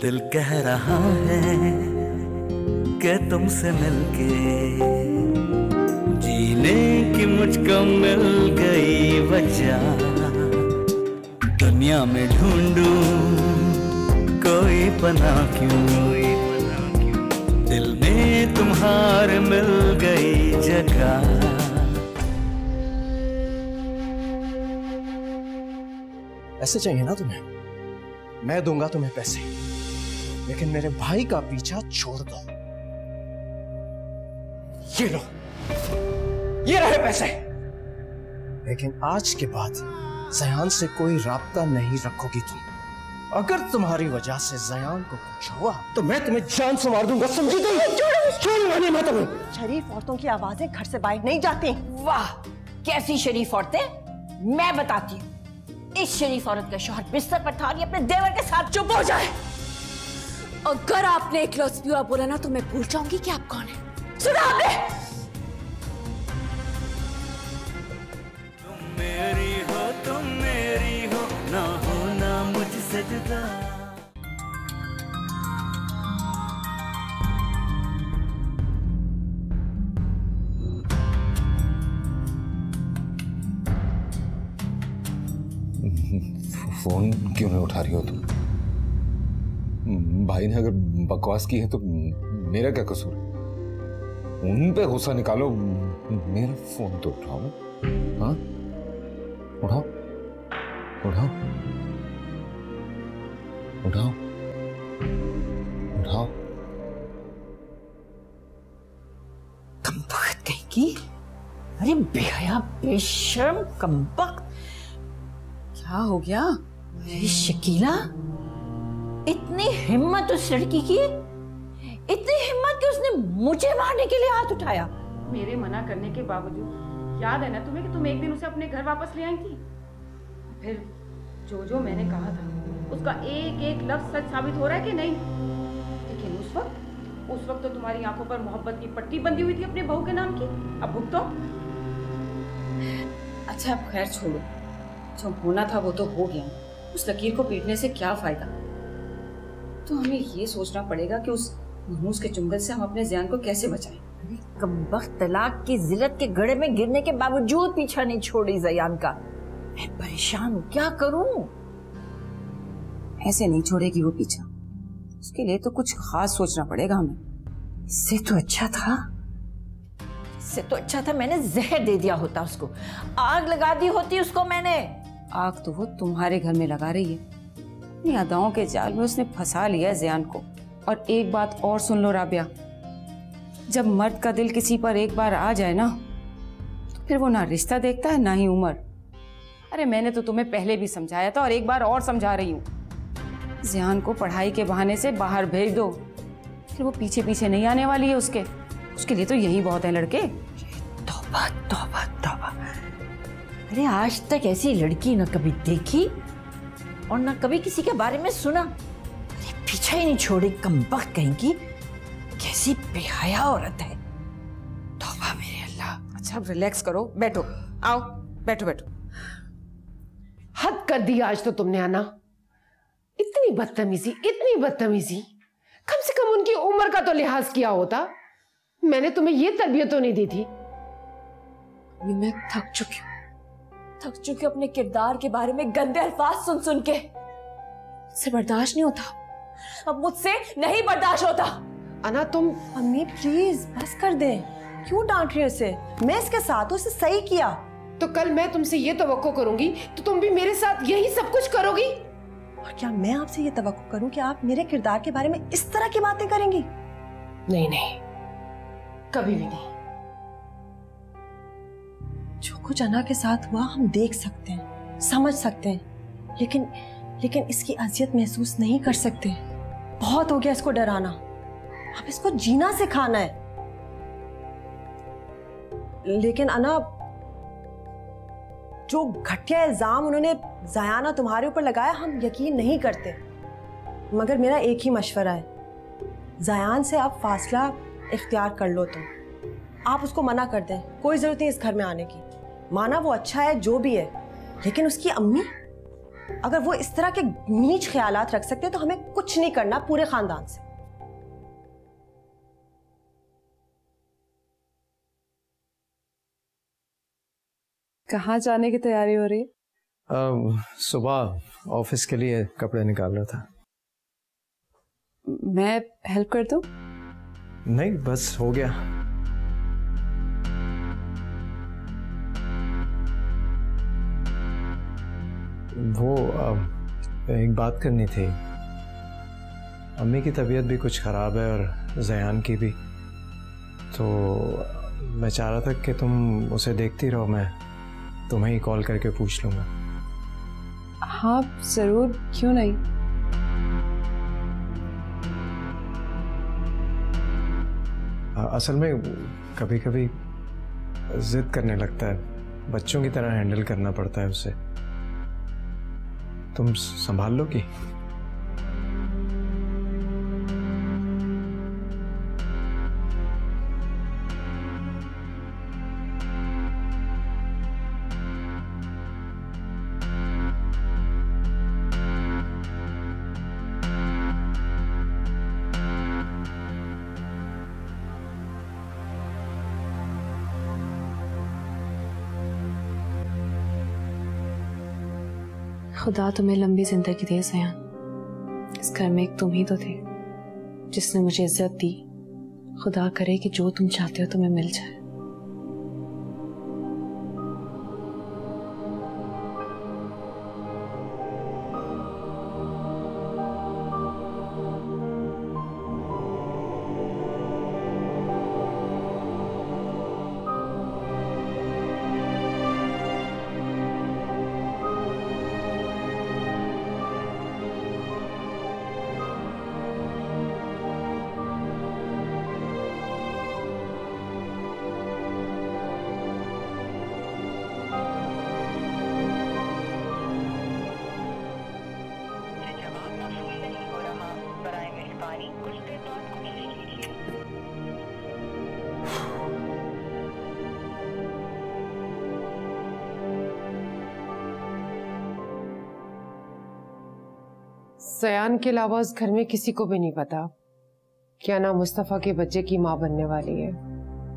दिल कह रहा है कि तुमसे मिलके जीने की मुझको मिल गई वजह। दुनिया में ढूंढूं कोई पनाह क्यों, दिल में तुम्हारे मिल गई जगह। पैसे चाहिए ना तुम्हें, मैं दूंगा तुम्हें पैसे, लेकिन मेरे भाई का पीछा छोड़ दो। ये लो, ये रहे पैसे। लेकिन आज के बाद ज़यान से कोई राब्ता नहीं रखोगी तुम। अगर तुम्हारी वजह से ज़यान को कुछ हुआ तो मैं तुम्हें जान से मार दूंगा, समझी तुम? छोड़ूंगा मैं तुम्हें। शरीफ औरतों की आवाजें घर से बाहर नहीं जाती। वाह, कैसी शरीफ औरतें! मैं बताती हूँ, इस शरीफ औरत का शौहर बिस्तर पर था, अपने देवर के साथ। चुप हो जाए। अगर आपने एक लफ्ज़ भी और बोला ना तो मैं भूल जाऊंगी कि आप कौन है। सुना आपने? तुम मेरी हो ना होना मुझसे जुदा। फोन क्यों नहीं उठा रही हो तुम? भाई ने अगर बकवास की है तो मेरा क्या कसूर है? उन पे गुस्सा निकालो, मेरा फोन तो उठाओ। हाँ, उठाओ उठाओ उठाओ उठाओ। कमबख्त कहेगी। अरे बेहया बेशर्म कमबख्त। क्या हो गया? अरे शकीला, इतनी हिम्मत उस लड़की की, इतनी हिम्मत कि उसने मुझे मारने के लिए हाथ उठाया। मेरे मना करने के बावजूद याद है ना तुम्हें कि तुम एक दिन उसे अपने घर वापस ले आई थी? फिर जो मैंने कहा था उसका एक एक लफ्ज सच साबित हो रहा है कि नहीं? लेकिन उस वक्त तो तुम्हारी आंखों पर मोहब्बत की पट्टी बंधी हुई थी अपने बहू के नाम की। अब भुगतो। अच्छा अब खैर छोड़ो, जो होना था वो तो हो गया। उस लकीर को पीटने से क्या फायदा? तो हमें ये सोचना पड़ेगा कि उस मनहूस के चुंगल से हम अपने ज़यान को कैसे बचाएं। अरे कमबख्त, तलाक की जिल्लत के गड़े में गिरने के बावजूद पीछा नहीं छोड़ी ज़यान का। मैं परेशान हूँ, क्या करूँ? ऐसे नहीं छोड़ेगी वो पीछा। उसके लिए तो कुछ खास सोचना पड़ेगा हमें। इससे तो अच्छा था मैंने जहर दे दिया होता उसको, आग लगा दी होती उसको मैंने। आग तो वो तुम्हारे घर में लगा रही है। अपनी अदाओं के जाल में उसने फंसा लिया है ज़यान को। और एक बात और सुन लो राबिया, जब मर्द का दिल किसी पर एक बार आ जाए ना तो फिर वो ना रिश्ता देखता है ना ही उम्र। अरे मैंने तो तुम्हें पहले भी समझाया था और एक बार और समझा रही हूँ। ज़यान को पढ़ाई के बहाने से बाहर भेज दो, फिर वो पीछे पीछे नहीं आने वाली है उसके लिए तो यही बहुत है लड़के। तौबा तौबा तौबा। अरे आज तक ऐसी लड़की ना कभी देखी और ना कभी किसी के बारे में सुना। अरे पीछा ही नहीं छोड़ी कमबख्त कहेंगी। कैसी बेहया औरत है। तौबा मेरे अल्लाह। अच्छा रिलैक्स करो, बैठो, आओ बैठो बैठो। हद कर दी आज तो तुमने आना। इतनी बदतमीजी। कम से कम उनकी उम्र का तो लिहाज किया होता। मैंने तुम्हें ये तरबियत तो नहीं दी थी। मैं थक चुकी हूँ अपने किरदार के बारे में गंदे अल्फाज सुन के। मुझसे बर्दाश्त नहीं होता, अब मुझसे नहीं बर्दाश्त होता। अना तुम। अम्मी प्लीज बस कर दे, क्यों डांट रही हो उसे? मैं इसके साथ हूं, उसे सही किया। तो कल मैं तुमसे ये तवक्को करूंगी तो तुम भी मेरे साथ यही सब कुछ करोगी? और क्या मैं आपसे ये तवक्को करूं कि आप मेरे किरदार के बारे में इस तरह की बातें करेंगी? नहीं, कभी भी नहीं। जो कुछ अना के साथ हुआ हम देख सकते हैं, समझ सकते हैं, लेकिन इसकी अजियत महसूस नहीं कर सकते। बहुत हो गया इसको डराना, अब इसको जीना सिखाना है। लेकिन अना, जो घटिया इल्जाम उन्होंने ज़याना तुम्हारे ऊपर लगाया हम यकीन नहीं करते। मगर मेरा एक ही मशवरा है, ज़यान से अब फासला इख्तियार कर लो तुम। आप उसको मना कर दें, कोई जरूरत नहीं इस घर में आने की। माना वो अच्छा है जो भी है, लेकिन उसकी अम्मी अगर वो इस तरह के नीच ख्यालात रख सकते हैं तो हमें कुछ नहीं करना पूरे खानदान से। कहाँ जाने की तैयारी हो रही है? सुबह ऑफिस के लिए कपड़े निकाल रहा था। मैं हेल्प कर दूं? नहीं, बस हो गया। वो एक बात करनी थी। अम्मी की तबीयत भी कुछ ख़राब है और ज़यान की भी, तो मैं चाह रहा था कि तुम उसे देखती रहो, मैं तुम्हें ही कॉल करके पूछ लूँगा। हाँ ज़रूर, क्यों नहीं। असल में कभी कभी जिद करने लगता है, बच्चों की तरह हैंडल करना पड़ता है उसे। तुम संभाल लोगी? खुदा तुम्हें लंबी जिंदगी दे ज़यान। इस घर में एक तुम ही तो थे जिसने मुझे इज्जत दी। खुदा करे कि जो तुम चाहते हो तुम्हें मिल जाए। ज़यान के अलावा उस घर में किसी को भी नहीं पता कि अना मुस्तफा के बच्चे की माँ बनने वाली है।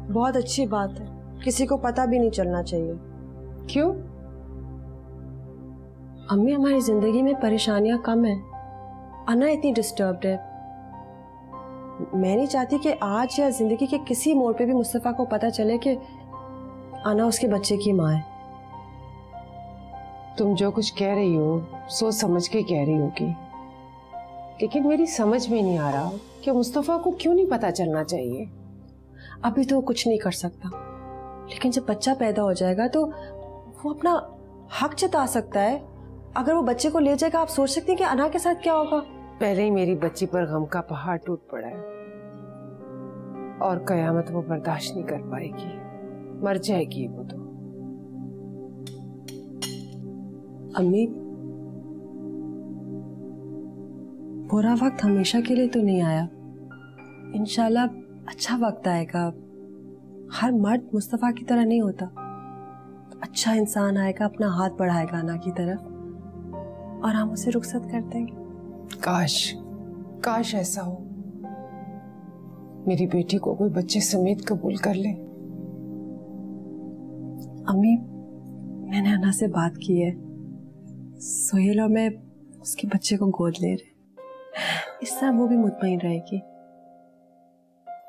बहुत अच्छी बात है, किसी को पता भी नहीं चलना चाहिए। क्यों? अम्मी, हमारी जिंदगी में परेशानियां कम है, अना इतनी डिस्टर्ब्ड है। मैं नहीं चाहती कि आज या जिंदगी के किसी मोड़ पे भी मुस्तफा को पता चले कि अना उसके बच्चे की माँ है। तुम जो कुछ कह रही हो सोच समझ के कह रही होगी, लेकिन मेरी समझ में नहीं आ रहा कि मुस्तफा को क्यों नहीं पता चलना चाहिए। अभी तो वो कुछ नहीं कर सकता, लेकिन जब बच्चा पैदा हो जाएगा तो वो अपना हक जता सकता है। अगर वो बच्चे को ले जाएगा, आप सोच सकते हैं कि अना के साथ क्या होगा। पहले ही मेरी बच्ची पर गम का पहाड़ टूट पड़ा है और कयामत वो बर्दाश्त नहीं कर पाएगी, मर जाएगी वो तो। अम्मी, बुरा वक्त हमेशा के लिए तो नहीं आया, इंशाल्लाह अच्छा वक्त आएगा। हर मर्द मुस्तफा की तरह नहीं होता, अच्छा इंसान आएगा, अपना हाथ बढ़ाएगा अना की तरफ और हम उसे रुखसत कर देंगे। काश काश ऐसा हो, मेरी बेटी को कोई बच्चे समेत कबूल कर ले। अम्मी, मैंने अना से बात की है, सोहेल और मैं उसके बच्चे को गोद ले रहे, इस तरह वो भी मुतमईन रहेगी।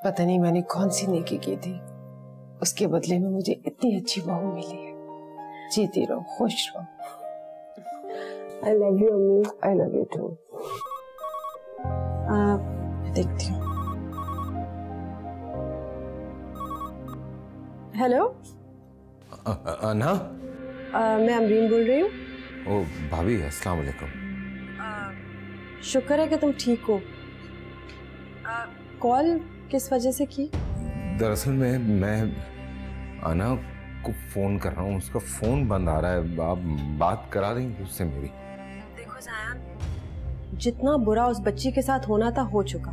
पता नहीं मैंने कौन सी नेकी की थी, उसके बदले में मुझे इतनी अच्छी बहू मिली है। जीती रहो, खुश रहो। I love you, अम्मी। I love you too। देखती हूँ। हेलो, अना? मैं अमरीन बोल रही हूँ। ओ भाभी, अस्सलाम वालेकुम। शुक्र है कि तुम ठीक हो। कॉल किस वजह से की? दरअसल मैं अना को फोन कर रहा हूँ, उसका फोन बंद आ रहा है। आप बात करा देंगे उससे मेरी? देखो ज़यान, जितना बुरा उस बच्ची के साथ होना था हो चुका।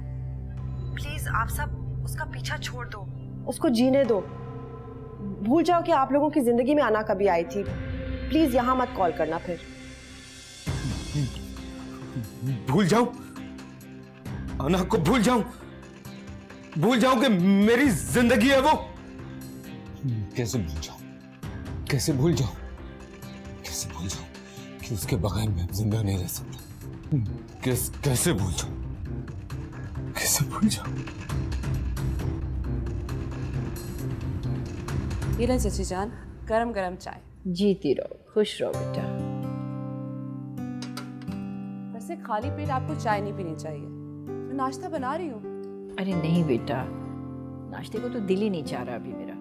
प्लीज आप सब उसका पीछा छोड़ दो, उसको जीने दो। भूल जाओ कि आप लोगों की जिंदगी में आना कभी आई थी। प्लीज यहाँ मत कॉल करना फिर। भूल जाऊं, अना को भूल जाऊं कि मेरी जिंदगी है वो? कैसे भूल जाऊं कि उसके बगैर मैं जिंदा नहीं रह सकता? कैसे भूल जाऊं? ये ले चची जान, गरम गरम चाय। जीती रहो, खुश रहो बेटा। वैसे खाली पेट आपको चाय नहीं पीनी चाहिए, मैं नाश्ता बना रही हूँ। अरे नहीं बेटा, नाश्ते को तो दिल ही नहीं चाह रहा अभी मेरा।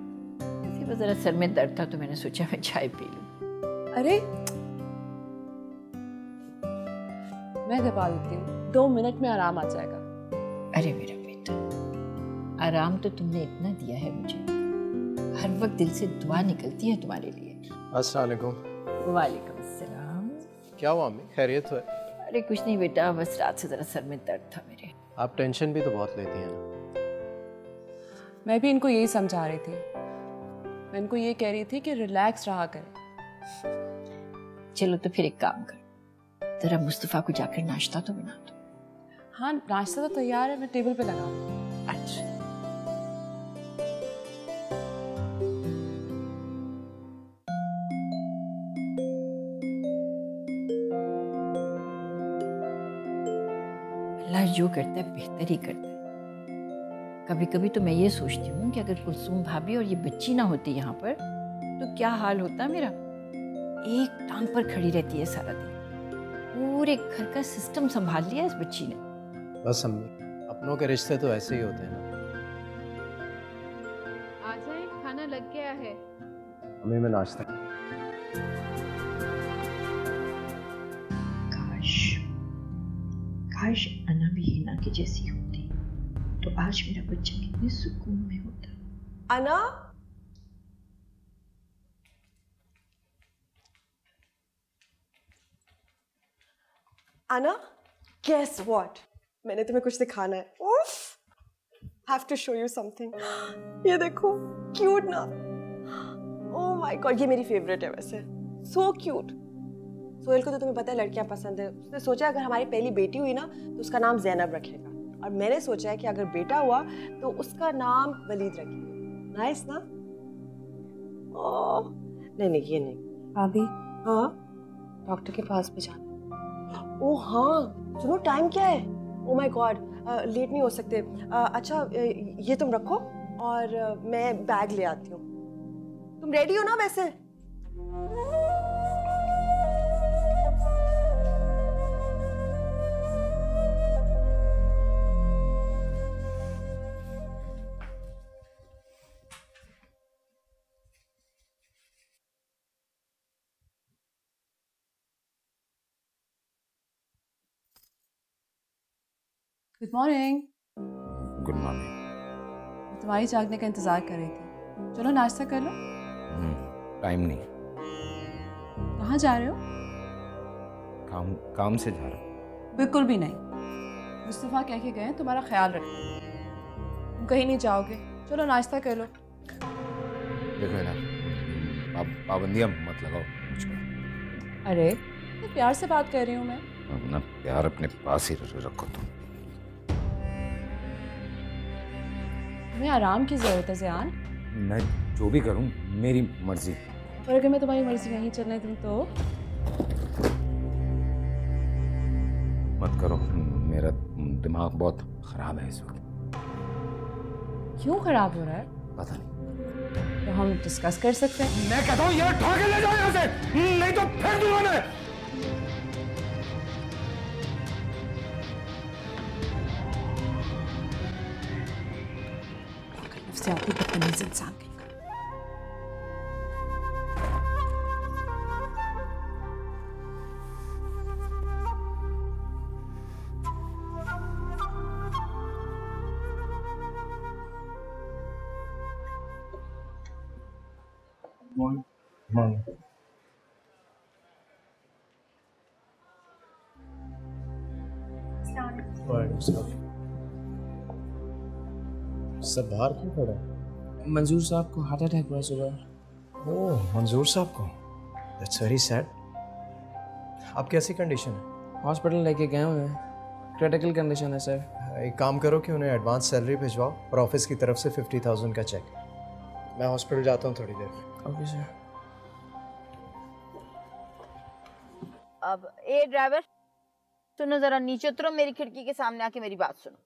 ऐसे बस जरा सर में दर्द था तो मैंने सोचा मैं चाय पी लूं। अरे मैं दबा देती हूँ, 2 मिनट में आराम आ जाएगा। अरे मेरा बेटा, आराम तो तुमने इतना दिया है मुझे, हर वक्त दिल से दुआ निकलती है तुम्हारे लिए। अस्सलाम वालेकुम। वालेकुम अस्सलाम। क्या हुआ अम्मी, खैरियत है? अरे कुछ नहीं बेटा, बस रात से जरा सर में दर्द था मेरे। आप टेंशन भी तो बहुत लेती हैं ना। मैं भी इनको यही समझा रही थी, मैं इनको ये कह रही थी कि रिलैक्स रहा करें। चलो तो फिर एक काम कर, जरा मुस्तफा को जाकर नाश्ता तो बना दो। हाँ नाश्ता तो तैयार है, मैं टेबल पे लगा दूँ। अच्छा। अल्लाह जो करता है बेहतर ही करता है। कभी कभी तो मैं ये सोचती हूँ कि अगर कुलसूम भाभी और ये बच्ची ना होती यहाँ पर तो क्या हाल होता मेरा। एक टांग पर खड़ी रहती है सारा दिन, पूरे घर का सिस्टम संभाल लिया इस बच्ची ने। बस अम्मी, अपनों के रिश्ते तो ऐसे ही होते हैं ना। आ जाए, खाना लग गया है। अम्मी मैं नाश्ता। काश अना भी हिना की जैसी होती तो आज मेरा बच्चा कितने सुकून में होता। अना, अना, guess what? मैंने तुम्हें कुछ दिखाना है। उफ, have to show you something। ये देखो, cute ना? Oh my God, ये मेरी favorite है वैसे। So cute। सोहेल को तो तुम्हें पता है लड़कियां पसंद है। उसने सोचा अगर हमारी पहली बेटी हुई ना तो उसका नाम ज़ैनब रखेगा, और मैंने सोचा है कि अगर बेटा हुआ तो उसका नाम वलीद रखेंगे। नाइस ना? ओह नहीं ये नहीं। भाभी, हाँ डॉक्टर के पास भी जाना। ओह हाँ, सुनो टाइम क्या है? ओह माय गॉड, लेट नहीं हो सकते। अच्छा ये तुम रखो और मैं बैग ले आती हूँ। तुम रेडी हो ना वैसे? Good morning. Good morning. तुम्हारी जागने का इंतजार कर रही थी, चलो नाश्ता कर लो। टाइम नहीं। कहाँ जा रहे हो? काम से जा रहा हूँ। बिल्कुल भी नहीं, मुस्तफा कह के गए तुम्हारा ख्याल रखना, तुम कहीं नहीं जाओगे। चलो नाश्ता कर लो। देखो ना, आप पाबंदियां मत लगाओ मुझ पर। अरे तो प्यार से बात कर रही हूँ मैं। अपना प्यार अपने पास ही रखो तुम। तुम्हें आराम की जरूरत है ज़यान। मैं जो भी करूं मेरी मर्जी। और अगर मैं तुम्हारी मर्जी नहीं चलने दूं तो? मत करो, मेरा दिमाग बहुत खराब है इस वक्त। क्यों खराब हो रहा है? पता नहीं। तो हम डिस्कस कर सकते हैं। मैं कहता हूँ यार, उठा के ले जाओ यहाँ से, नहीं तो फेंक दूंगा मैं। नफ्सियाती बदतमीज इंसान कहीं का। सब बाहर क्यों खड़ा है? मंजूर साहब को हार्ट अटैक हुआ सुबह। ओह मंजूर साहब को, दैट्स वेरी सैड। आप कैसी कंडीशन है? हॉस्पिटल लेके गए हुए हैं, क्रिटिकल कंडीशन है सर। एक काम करो कि उन्हें एडवांस सैलरी भिजवाओ और ऑफिस की तरफ से 50,000 का चेक। मैं हॉस्पिटल जाता हूँ थोड़ी देर में। Okay sir. अब ए ड्राइवर सुनो, जरा नीचे उतरो, मेरी खिड़की के सामने आके मेरी बात सुनो।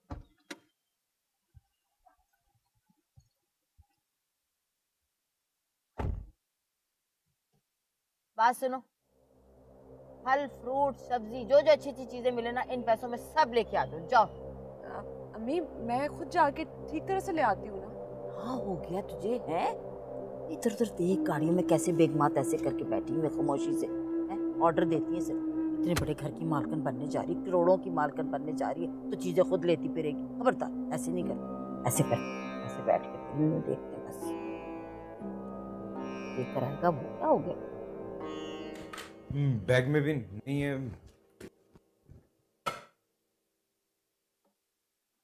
बात सुनो, फल फ्रूट सब्जी जो जो अच्छी अच्छी चीजें मिले ना, इन पैसों में सब लेके आ जाओ। जाओ। अम्मी मैं खुद जाके ठीक तरह से ले आती हूँ ना। हाँ हो गया तुझे है? इधर उधर देख गाड़ियों में कैसे बेगमात ऐसे करके बैठी हुई खामोशी से, ऑर्डर देती है सिर्फ। इतने बड़े घर की मालकिन बनने जा रही, करोड़ों की मालकिन बनने जा रही है, तो चीजें खुद लेती फिरेगी। खबरदार ऐसे नहीं कर, ऐसे कर, ऐसे बैठ के फिल्म देखते बस। देख कर आएगा वो क्या हो गया? बैग में भी नहीं है।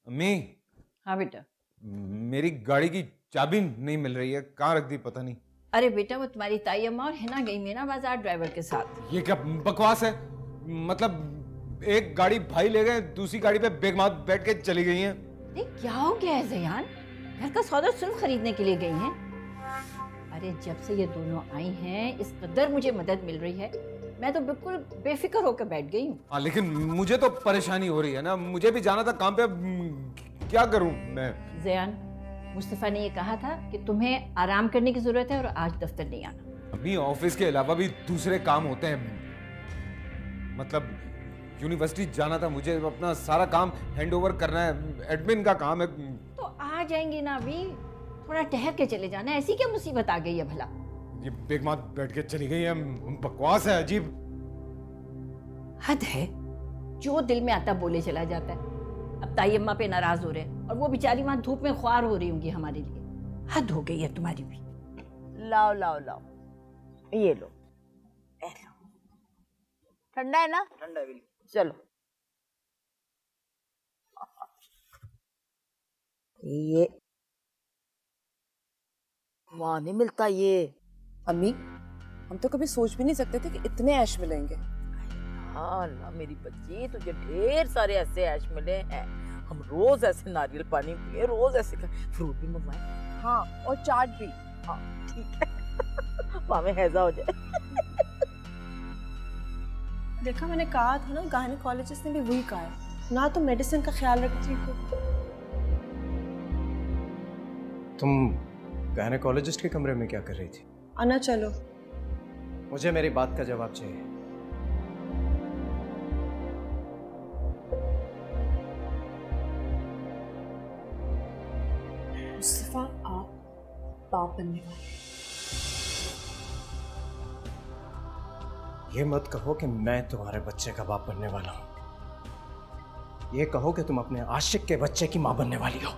अम्मी। हाँ बेटा। मेरी गाड़ी की चाबी नहीं मिल रही है, कहाँ रख दी पता नहीं। अरे बेटा वो तुम्हारी ताई अम्मा और हिना गई मीना बाजार ड्राइवर के साथ। ये क्या बकवास है? मतलब एक गाड़ी भाई ले गए, दूसरी गाड़ी पे बेगमात बैठ के चली गई हैं। ये क्या हो गया है ज़यान? घर का सौदा सुल्फ खरीदने के लिए गई हैं। अरे जब से ये दोनों आई हैं इस कदर मुझे मदद मिल रही है, मैं तो बिल्कुल बेफिक्र होकर बैठ गई हूँ। हाँ लेकिन मुझे तो परेशानी हो रही है ना, मुझे भी जाना था काम पे, क्या करूँ मैं? ज़यान मुस्तफ़ा ने ये कहा था कि तुम्हें आराम करने की जरूरत है और आज दफ्तर नहीं आना। अभी ऑफिस के अलावा भी दूसरे काम होते हैं, मतलब यूनिवर्सिटी जाना था मुझे, अपना सारा काम हैंडओवर करना है, एडमिन का काम है। तो आ जाएंगे ना अभी, थोड़ा ठहर के चले जाना। ऐसी क्या मुसीबत आ गई है भला? ये बेगमात बैठ के चली गई है, बकवास है, अजीब। हद है, जो दिल में आता बोले चला जाता है। अब ताई अम्मा पे नाराज हो रहे हैं और वो बेचारी वहां धूप में ख्वार हो रही होंगी हमारे लिए। हद हो गई है तुम्हारी भी। लाओ लाओ लाओ, ये लो, ठंडा है ना? ठंडा है बिल्कुल। चलो ये वहां नहीं मिलता ये। अम्मी हम तो कभी सोच भी नहीं सकते थे कि इतने ऐश मिलेंगे। हाँ अल्लाह मेरी बच्ची, तुझे ढेर सारे ऐसे ऐश मिले हैं। हम रोज ऐसे नारियल पानी पिए, रोज ऐसे फ्रूट भी मंगवाए। हाँ और चाट भी। हाँ ठीक है, मामे हैजा हो जाए। देखा मैंने कहा था ना, गायनेकोलॉजिस्ट ने भी वही कहा है ना, तो मेडिसिन का ख्याल रखती हो। तुम गायनेकोलॉजिस्ट के कमरे में क्या कर रही थी? आना चलो। मुझे मेरी बात का जवाब चाहिए। मुस्तफा आप बाप बनने वाले। ये मत कहो कि मैं तुम्हारे बच्चे का बाप बनने वाला हूं, ये कहो कि तुम अपने आशिक के बच्चे की मां बनने वाली हो।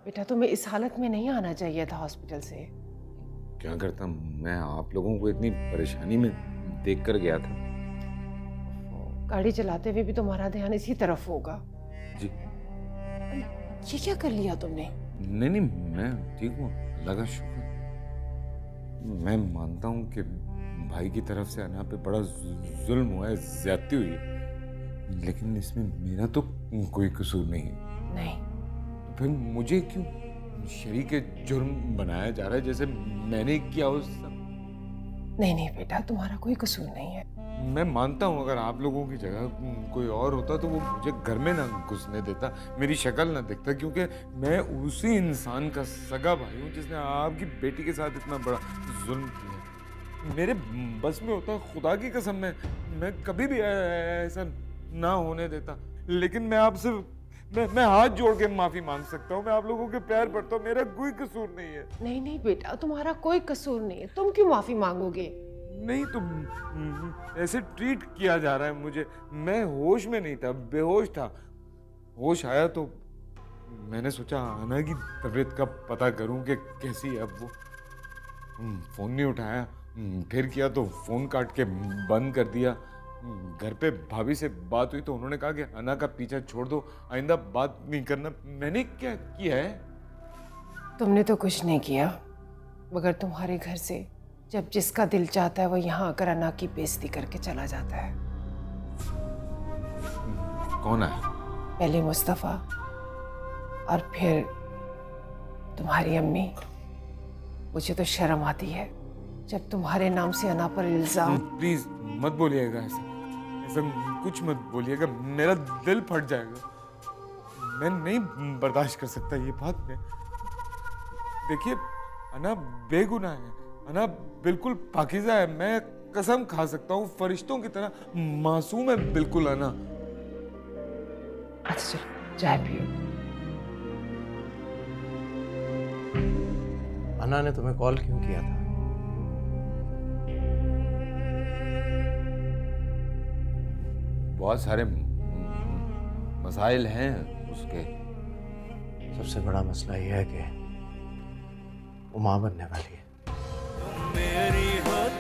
बेटा तुम्हें इस हालत में नहीं आना चाहिए था हॉस्पिटल से। क्या करता मैं, आप लोगों को इतनी परेशानी में देख कर गया था। गाड़ी चलाते हुए भी तुम्हारा ध्यान इसी तरफ होगा। जी ये क्या कर लिया तुमने? नहीं नहीं मैं ठीक हूँ, लगा शुक्र। मैं मानता हूँ कि भाई की तरफ से अना पे बड़ा जुल्म हुआ है, ज्यादती हुई है, लेकिन इसमें मेरा तो कोई कसूर नहीं है। नहीं फिर मुझे क्यों शरीक जुर्म बनाया जा रहा है, जैसे मैंने किया हो सब? नहीं नहीं बेटा तुम्हारा कोई कसूर नहीं है। मैं मानता हूँ अगर आप लोगों की जगह कोई और होता तो वो मुझे घर में ना घुसने देता, मेरी शक्ल ना देखता, क्योंकि मैं उसी इंसान का सगा भाई हूँ जिसने आपकी बेटी के साथ इतना बड़ा जुल्म किया। मेरे बस में होता, खुदा की कसम मैं कभी भी ऐसा ना होने देता। लेकिन मैं आपसे मैं हाथ जोड़ के माफी मांग सकता हूँ, मैं आप लोगों के पैर पड़ता हूँ, मेरा कोई कसूर नहीं है। नहीं नहीं बेटा तुम्हारा कोई कसूर नहीं है, तुम क्यों माफी मांगोगे? नहीं तो ऐसे ट्रीट किया जा रहा है मुझे। मैं होश में नहीं था, बेहोश था। होश आया तो मैंने सोचा आना की तबीयत का पता करूं कि कैसी है अब वो। फोन नहीं उठाया, फिर किया तो फोन काट के बंद कर दिया। घर पे भाभी से बात हुई तो उन्होंने कहा कि अना का पीछा छोड़ दो, आइंदा बात नहीं करना। मैंने क्या किया है? तुमने तो कुछ नहीं किया, मगर तुम्हारे घर से जब जिसका दिल चाहता है वो यहाँ आकर अना की बेइज्जती करके चला जाता है। कौन है? पहले मुस्तफा और फिर तुम्हारी अम्मी। मुझे तो शर्म आती है जब तुम्हारे नाम से अना पर इल्जाम। प्लीज मत बोलिएगा ऐसा, ऐसा कुछ मत बोलिएगा, मेरा दिल फट जाएगा। मैं नहीं बर्दाश्त कर सकता ये बात। में देखिए अना बेगुनाह है, अना बिल्कुल पाकीज़ा है। मैं कसम खा सकता हूँ, फरिश्तों की तरह मासूम है बिल्कुल अना। अच्छा चलो चाय पियो। अना ने तुम्हें कॉल क्यों किया था? बहुत सारे मसाइल हैं उसके। सबसे बड़ा मसला यह है कि वो मां बनने वाली है।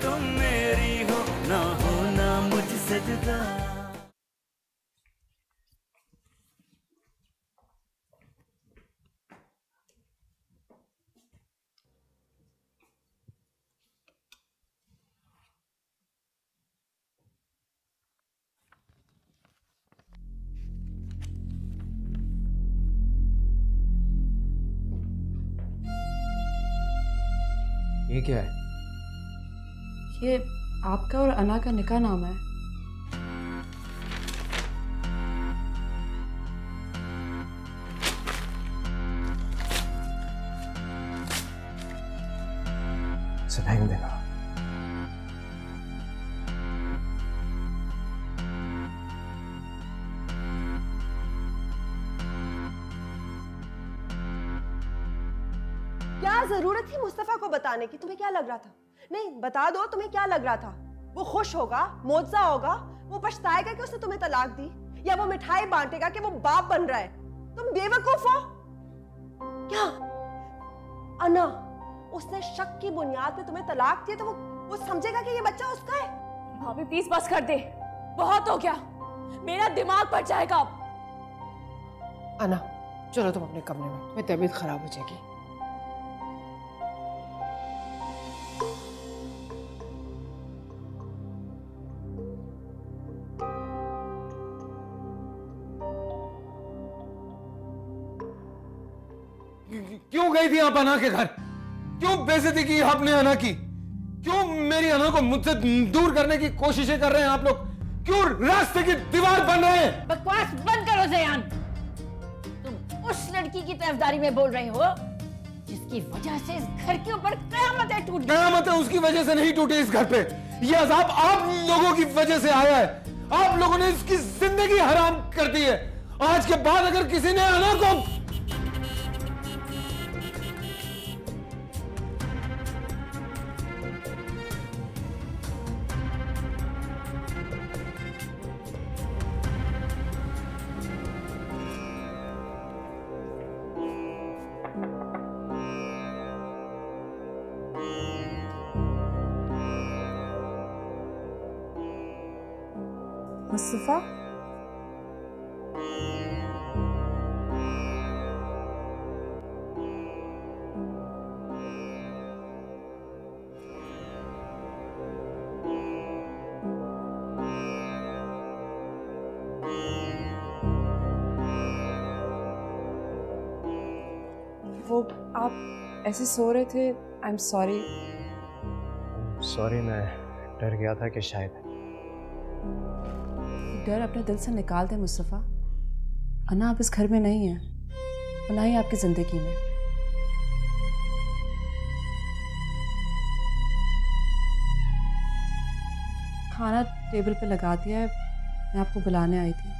तुम मेरी हो ना होना मुझसे जुदा। ये क्या है? ये आपका और अना का निकाह नामा है। इसे फेंक देना। क्या जरूरत थी मुस्तफा को बताने की? तुम्हें क्या लग रहा था? नहीं बता दो, तुम्हें क्या लग रहा था? वो खुश होगा, मौजजा होगा, वो पछताएगा कि उसने तुम्हें तलाक दी, या वो मिठाई बांटेगा कि वो बाप बन रहा है? तुम बेवकूफ हो क्या? अना, उसने शक की बुनियाद पे तुम्हें तलाक दिया तो वो समझेगा कि ये बच्चा उसका है। भाभी प्लीज बस कर दे, बहुत हो गया, मेरा दिमाग फट जाएगा अब। अना चलो तुम अपने कमरे में, मेरी तबीयत खराब हो जाएगी। क्यों गई थी आप अना के घर? क्यों बेइज्जती की आपने अना की? क्यों मेरी अना को मुझसे दूर करने की कोशिशें कर रहे हैं आप लोग? क्यों रास्ते की दीवार बन रहे हैं? बकवास बंद करो ज़यान। तुम उस लड़की की तरफदारी में बोल रहे हो जिसकी वजह से इस घर के ऊपर कयामतें टूट गई। कयामतें उसकी वजह से नहीं टूटी इस घर पे। ये अजाब आप लोगों की वजह से आया है। आप लोगों ने इसकी जिंदगी हराम कर दी है। आज के बाद अगर किसी ने अना को मुस्तफा वो आप ऐसे सो रहे थे। I am sorry. सॉरी, मैं डर गया था कि शायद। डर अपने दिल से निकाल दे मुस्तफा। अना आप इस घर में नहीं है और ना ही आपकी जिंदगी में। खाना टेबल पे लगा दिया है, मैं आपको बुलाने आई थी।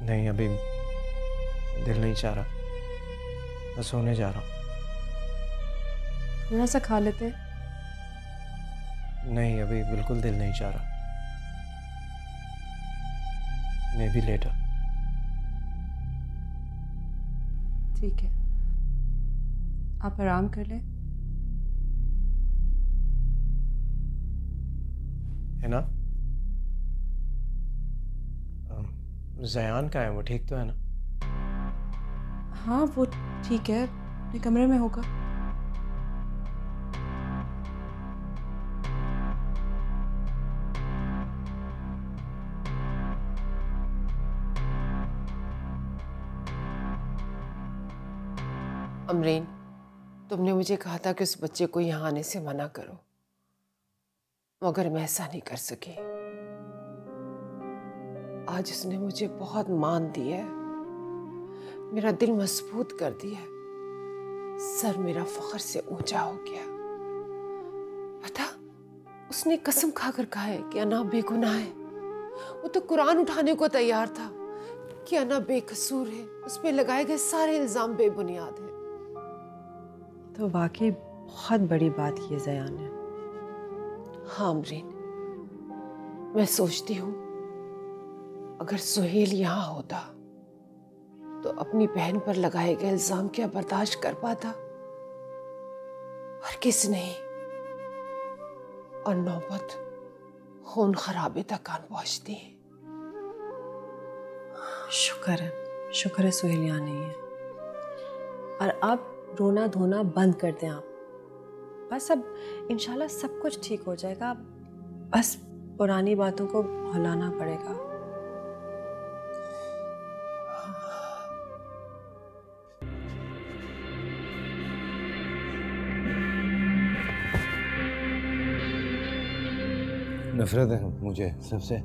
नहीं, अभी दिल नहीं चाह रहा, मैं सोने जा रहा हूँ। थोड़ा सा खा लेते। नहीं, अभी बिल्कुल दिल नहीं चाह रहा। Maybe later. ठीक है, आप आराम कर लें। है ना? ज़यान का है, वो ठीक तो है ना? हाँ वो ठीक है, अपने कमरे में होगा। अमरीन, तुमने मुझे कहा था कि उस बच्चे को यहाँ आने से मना करो, मगर मैं ऐसा नहीं कर सकी। आज उसने मुझे बहुत मान दिया है, मेरा दिल मजबूत कर दिया है, सर मेरा फख्र से ऊंचा हो गया। पता, उसने कसम खाकर कहा है कि अना बेगुनाह है। वो तो कुरान उठाने को तैयार था कि अना बेकसूर है, उस पे लगाए गए सारे इल्जाम बेबुनियाद हैं। तो वाकई बहुत बड़ी बात की है ज़यान ने। हाँ अमरीन, मैं सोचती हूँ अगर सुहेल यहाँ होता तो अपनी बहन पर लगाए गए इल्जाम क्या बर्दाश्त कर पाता? हरगिज़ नहीं। और नौबत खून खराबे तक आन पहुंचती है। शुक्र है सुहेल यहाँ नहीं है। और अब रोना धोना बंद कर दें आप। बस अब इंशाल्लाह सब कुछ ठीक हो जाएगा। बस पुरानी बातों को भुलाना पड़ेगा। नफरत है मुझे सबसे।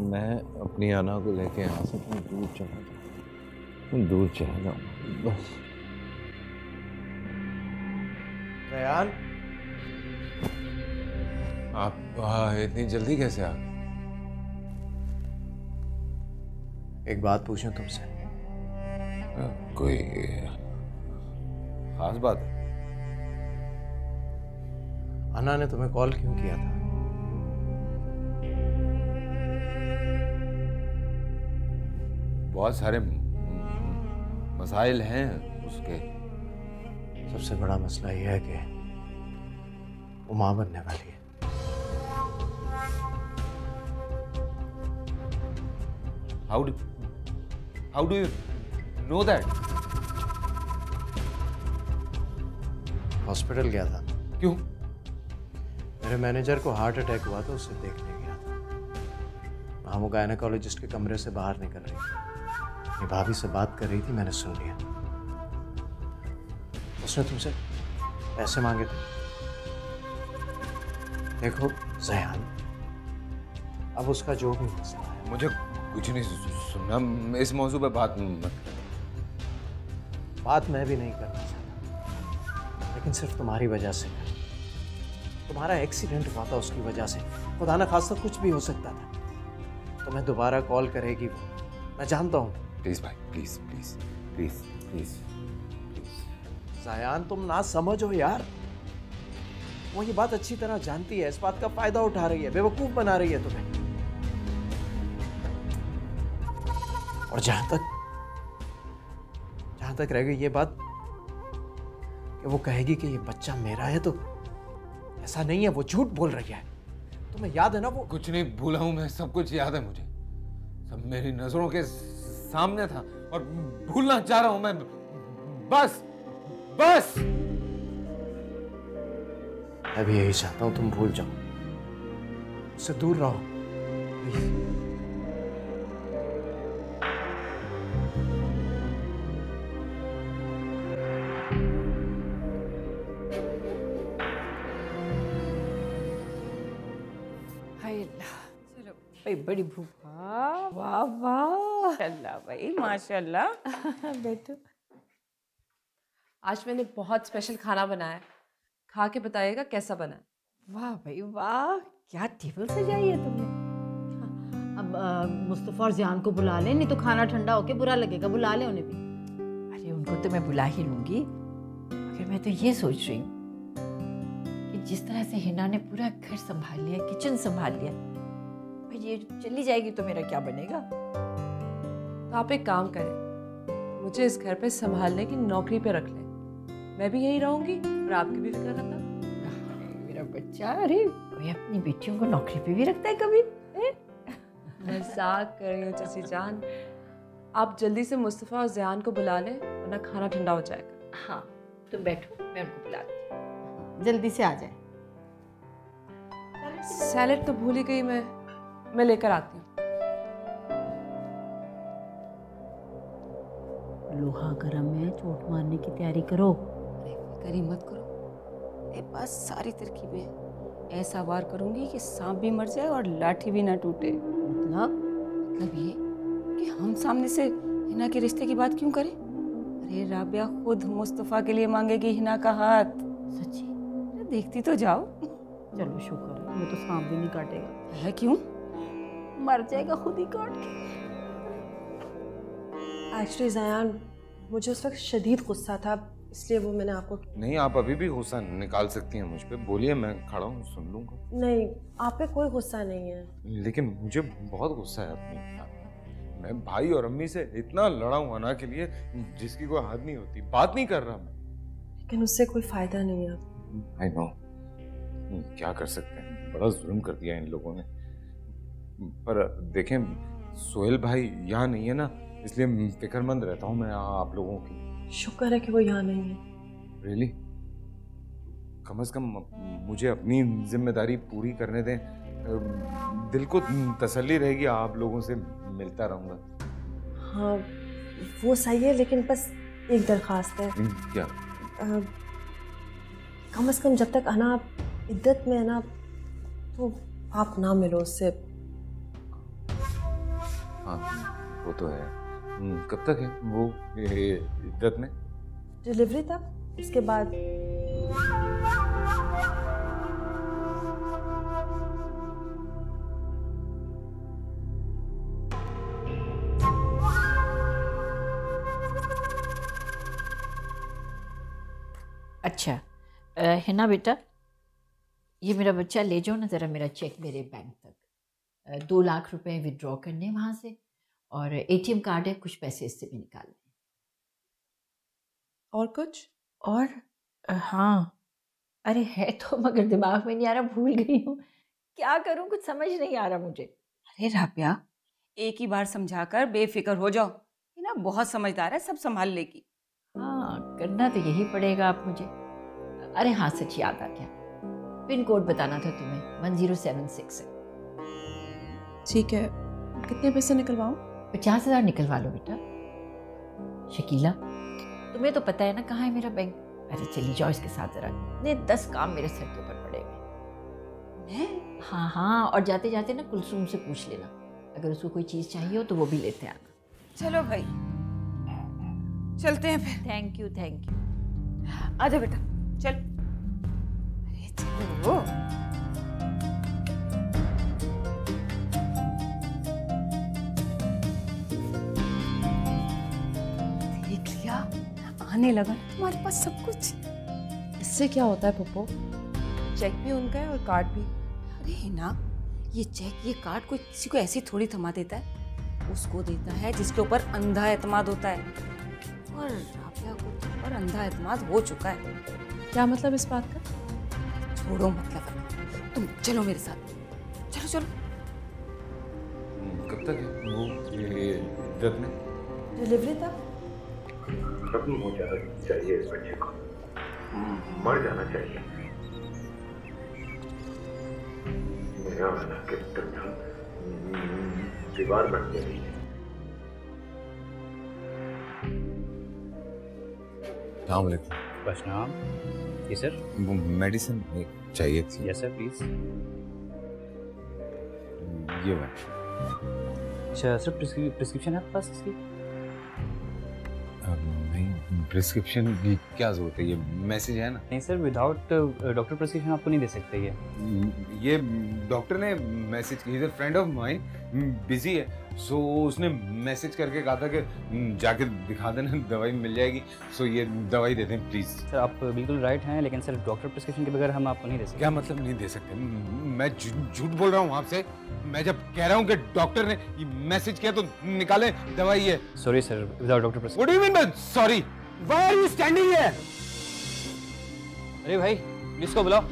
मैं अपनी आना को लेके यहाँ से दूर चला जाऊँ, दूर चला जाऊँ बस। ज़यान, आप इतनी जल्दी कैसे आ गए? एक बात पूछूं तुमसे? कोई खास बात है? अना ने तुम्हें कॉल क्यों किया था? बहुत सारे मसाइल हैं उसके। सबसे बड़ा मसला यह है कि वो मां बनने वाली है। How do you know that? Hospital गया था। क्यों? मेरे मैनेजर को हार्ट अटैक हुआ तो उसे देखने गया था। वहाँ वो गायनेकोलॉजिस्ट के कमरे से बाहर निकल रही थी, अपनी भाभी से बात कर रही थी, मैंने सुन लिया। उसने तुमसे पैसे मांगे थे। देखो ज़यान, अब उसका जो भी मसला है, मुझे कुछ नहीं सुनना, इस मौजू पे बात मैं भी नहीं करना चाहता, लेकिन सिर्फ तुम्हारी वजह से। तुम्हारा एक्सीडेंट हुआ था, उसकी वजह से खुदा ना खास्ता कुछ भी हो सकता था। तुम्हें दोबारा कॉल करेगी वो, मैं जानता हूँ। प्लीज भाई, please please please please please. Zayan, तुम ना समझो यार। वो ये बात अच्छी तरह जानती है, इस बात का फायदा उठा रही है, बेवकूफ बना रही है तुम्हें। और जहां तक रह गई ये बात कि वो कहेगी कि ये बच्चा मेरा है, तो ऐसा नहीं है, वो झूठ बोल रही है। तुम्हें याद है ना वो? कुछ नहीं भूला हूं मैं, सब कुछ याद है मुझे, सब मेरी नजरों के सामने था और भूलना चाह रहा हूं मैं। बस बस मैं भी यही चाहता हूं, तुम भूल जाओ, उससे दूर रहो प्लीज। भाई बड़ी भूख। वाह वाह अल्लाह भाई, माशाल्लाह। बेटू, आज मैंने बहुत स्पेशल खाना बनाया, खा के बताइएगा कैसा बना है। वाह भाई वाह, क्या टेबल सजाई है तुमने। अब मुस्तफ़ा और ज़यान को बुला ले, नहीं तो खाना ठंडा होके बुरा लगेगा। बुला ले उन्हें भी। अरे उनको तो मैं बुला ही लूंगी, मगर मैं तो ये सोच रही हूँ कि जिस तरह से हिना ने पूरा घर संभाल लिया, किचन संभाल लिया, भाई ये चली जाएगी तो मेरा क्या बनेगा? तो आप एक काम करें, मुझे इस घर पे संभालने की नौकरी पे रख लें। मैं भी यही रहूंगी और आपकी भी फिक्र करना। मेरा बच्चा, अरे कोई अपनी बेटियों को नौकरी पे भी रखता है कभी? मजाक कर रही हूँ चाची जान। आप जल्दी से मुस्तफ़ा और ज़यान को बुला लें वरना खाना ठंडा हो जाएगा। हाँ तुम बैठो, मैं उनको बुलाती हूँ। जल्दी से आ जाए। सैलेड तो भूल ही गई मैं लेकर आती हूँ। लोहा गर्म है, चोट मारने की तैयारी करो। फिक्र ही मत करो, मेरे पास सारी तरकीबें हैं। ऐसा वार करूंगी कि सांप भी मर जाए और लाठी भी ना टूटे। मतलब ये कि हम सामने से हिना के रिश्ते की बात क्यों करें? अरे राबिया खुद मुस्तफ़ा के लिए मांगेगी हिना का हाथ। सच्ची? देखती तो जाओ। चलो शुक्र है, वो तो सांप भी नहीं काटेगा। है क्यों? मर जाएगा खुद ही काट के। एक्चुअली ज़यान, मुझे उस वक्त शदीद गुस्सा था, इसलिए वो मैंने आपको। नहीं, आप अभी भी गुस्सा निकाल सकती हैं मुझ पे। बोलिए, मैं खड़ा हूँ, सुन लूँगा। नहीं, आप पे कोई गुस्सा नहीं है। लेकिन मुझे बहुत गुस्सा है अपनी। मैं भाई और अम्मी से इतना लड़ा हूँ अना के लिए, जिसकी कोई हद नहीं होती। बात नहीं कर रहा मैं, लेकिन उससे कोई फायदा नहीं है। आई नो, क्या कर सकते हैं, बड़ा जुल्म कर दिया इन लोगों ने। पर देखें, सोहेल भाई यहाँ नहीं है ना, इसलिए फिक्रमंद रहता हूँ मैं आप लोगों की। शुक्र है कि वो यहाँ नहीं है। रियली? कम से कम मुझे अपनी जिम्मेदारी पूरी करने दें, दिल को तसल्ली रहेगी, आप लोगों से मिलता रहूँगा। हाँ वो सही है, लेकिन बस एक दरख्वास्त है। क्या? कम से कम जब तक अना इद्दत में है ना, तो आप ना मिलो उससे। हाँ वो तो है। कब तक है वो इद्दत में? डिलीवरी तक, उसके बाद। अच्छा हिना बेटा, ये मेरा बच्चा ले जाओ ना ज़रा मेरा चेक मेरे बैंक तक। 2 लाख रुपए विड्रॉ करने वहाँ से, और एटीएम कार्ड है, कुछ पैसे इससे भी निकालने। और कुछ? और हाँ, अरे है तो मगर दिमाग में नहीं आ रहा, भूल गई हूँ। क्या करूँ, कुछ समझ नहीं आ रहा मुझे। अरे राबिया, एक ही बार समझाकर बेफिक्र हो जाओ। ये ना बहुत समझदार है, सब संभाल लेगी। हाँ करना तो यही पड़ेगा आप मुझे। अरे हाँ सच याद आ गया, पिन कोड बताना था तुम्हें, 1076 है। ठीक है, कितने पैसे निकलवाऊं? 50,000 निकलवा लो बेटा। शकीला, तुम्हें तो पता है ना कहाँ है मेरा बैंक। अरे चली जाओ इसके साथ जरा, इतने 10 काम मेरे सर के ऊपर पड़े हुए। हाँ हाँ, और जाते जाते ना कुलसुम से पूछ लेना, अगर उसको कोई चीज़ चाहिए हो तो वो भी लेते आना। चलो भाई चलते हैं फिर। Thank you thank you. आजा बेटा चल। अरे चलो। देख लिया, आने लगा तुम्हारे पास सब कुछ। इससे क्या होता है पप्पो? चेक भी उनका है और कार्ड भी। अरे हिना, ये चेक ये कार्ड कोई किसी को ऐसे थोड़ी थमा देता है, उसको देता है जिसके ऊपर अंधा एतमाद होता है। और राबिया को तुम पर अंधा एतमाद हो चुका है। क्या मतलब इस बात का? छोड़ो मतलब, तुम चलो मेरे साथ, चलो चलो। कब तक है वो इद्दत में? डिलीवरी तक। खत्म हो जाना चाहिए इस बच्चे को, मर जाना चाहिए। मेरा वाला कितना दीवार बन गई। अस्सलाम। जी सर। वो मेडिसिन चाहिए थी। Yes sir please. ये मैं। अच्छा सर, प्रिस्क्रिप्शन है आपके पास इसकी? नहीं, प्रिस्क्रिप्शन की क्या जरूरत है, ये मैसेज है ना। नहीं सर, विदाउट डॉक्टर प्रिस्क्रिप्शन आपको नहीं दे सकते। ये डॉक्टर ने मैसेज की, is a friend of mine, busy है, सो उसने मैसेज करके कहा था कि जाके दिखा देना, दवाई मिल जाएगी। सो ये दवाई दे दें प्लीज। सर आप बिल्कुल राइट हैं, लेकिन सर डॉक्टर प्रिस्क्रिप्शन के बगैर हम आपको नहीं दे सकते। क्या मतलब नहीं दे सकते? मैं झूठ बोल रहा हूँ आपसे? मैं जब कह रहा हूँ कि डॉक्टर ने ये मैसेज किया तो निकाले दवाई है। Sorry sir, without doctor prescription. What do you mean by sorry? Why are you standing here? अरे भाई पुलिस को बुलाओ।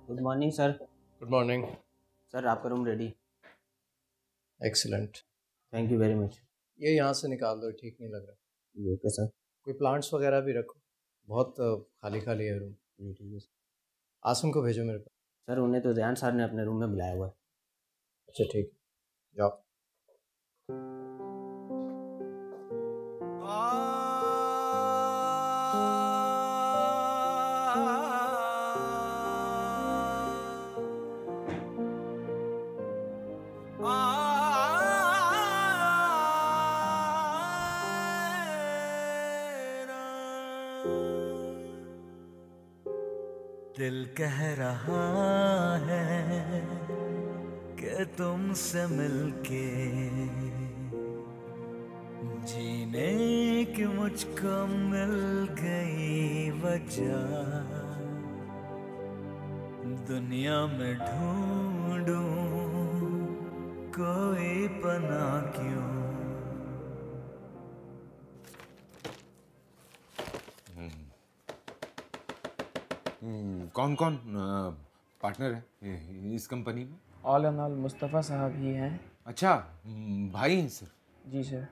Good morning sir. Good morning sir, आपका room ready. Excellent, thank you very much. ये यहाँ से निकाल दो, ठीक नहीं लग रहा। Okay sir. कोई प्लांट्स वगैरह भी रखो, बहुत खाली खाली है रूम। जी ठीक है सर। आसिम को भेजो मेरे पास। सर उन्हें तो ज़यान सर ने अपने रूम में बुलाया हुआ है। अच्छा ठीक है, जाओ। दिल कह रहा है कि तुमसे मिलके जीने की मुझको मिल गई वजह, दुनिया में ढूंढूं कोई पनाह क्यों। कौन कौन पार्टनर है इस कंपनी में? ऑल एंड ऑल मुस्तफ़ा साहब ही हैं। अच्छा, भाई हैं सर? जी सर।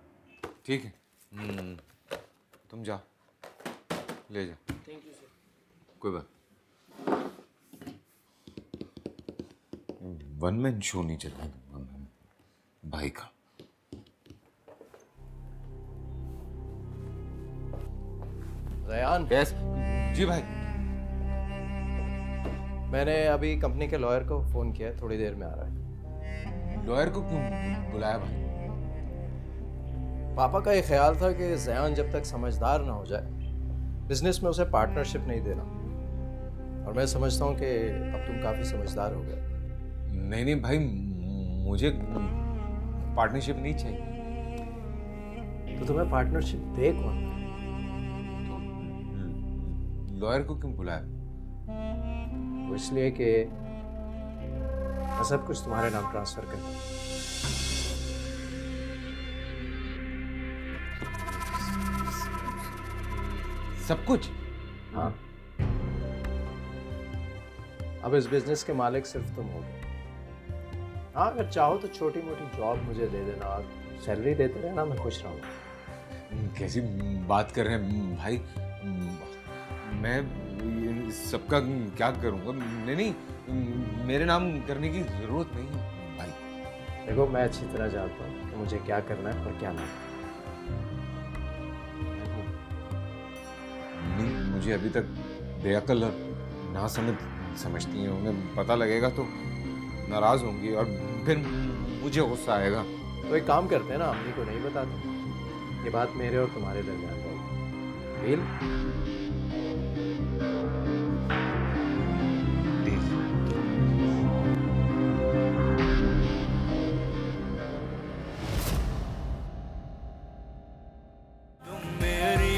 ठीक है, तुम जाओ, ले जाओ। Thank you sir. कोई बात, वन मैन शो नहीं चलता भाई का। ज़यान। यस जी भाई। मैंने अभी कंपनी के लॉयर को फ़ोन किया, थोड़ी देर में आ रहा है। लॉयर को क्यों बुलाया भाई? पापा का ये ख्याल था कि ज़यान जब तक समझदार ना हो जाए बिजनेस में उसे पार्टनरशिप नहीं देना, और मैं समझता हूँ कि अब तुम काफ़ी समझदार हो गए। नहीं नहीं भाई, मुझे पार्टनरशिप नहीं चाहिए। तो तुम्हें पार्टनरशिप दे कौन? लॉयर को क्यों बुलाया? वो इसलिए कि मैं सब कुछ तुम्हारे नाम ट्रांसफर कर दूं। सब कुछ? हाँ, अब इस बिजनेस के मालिक सिर्फ तुम हो। हाँ, अगर चाहो तो छोटी मोटी जॉब मुझे दे देना और सैलरी देते रहना, मैं खुश रहूँगा। कैसी बात कर रहे हैं भाई? मैं सबका क्या करूँगा? नहीं, मेरे नाम करने की जरूरत नहीं है भाई। देखो, मैं अच्छी तरह जानता हूँ कि मुझे क्या करना है और क्या नहीं। मुझे अभी तक बेअक्ल और ना समझती हैं। उन्हें पता लगेगा तो नाराज होंगी और फिर मुझे गुस्सा आएगा। तो एक काम करते हैं ना, अम्मी को नहीं बताते, ये बात मेरे और तुम्हारे दरमियान रहेगी। डील? तुम मेरी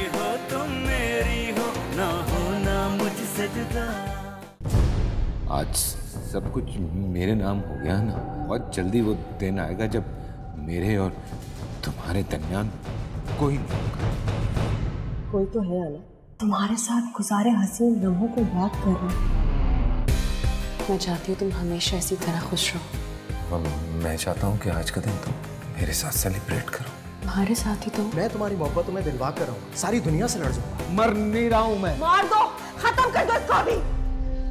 सब कुछ मेरे नाम हो गया ना, बहुत जल्दी वो दिन आएगा जब मेरे और तुम्हारे दरमियान कोई नहीं होगा। कोई तो है आना, तुम्हारे साथ गुजारे हसीन लम्हों को याद कर रहा। मैं चाहती हूँ तुम हमेशा इसी तरह खुश रहो। मैं चाहता हूँ कि आज का दिन तुम मेरे साथ सेलिब्रेट करो। तुम्हारे साथ ही तो मैं तुम्हारी मोहब्बत तुम्हें दिलवा कर रहूंगा, सारी दुनिया से लड़ जाऊंगा। मर नहीं रहा हूं मैं। मार दो, खत्म कर दो इसको अभी।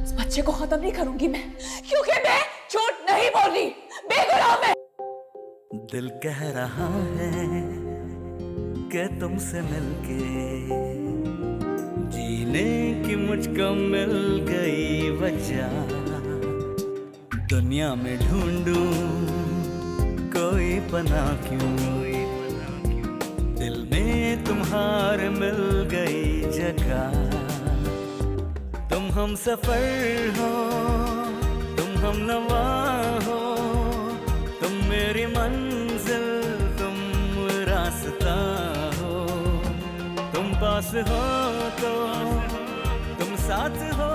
इस बच्चे को खत्म नहीं करूंगी मैं, क्योंकि मैं झूठ नहीं बोल रही, बेगुनाह मैं। दिल कह रहा है कि तुमसे मिलके जीने की मुझको मिल गई वजह। दुनिया में ढूंढूं कोई पनाह क्यों, दिल में तुम्हारे मिल गई जगह। तुम हम सफर हो, तुम हम नवा हो, तुम मेरी मंजिल, तुम रास्ता हो। तुम पास हो तो तुम साथ हो,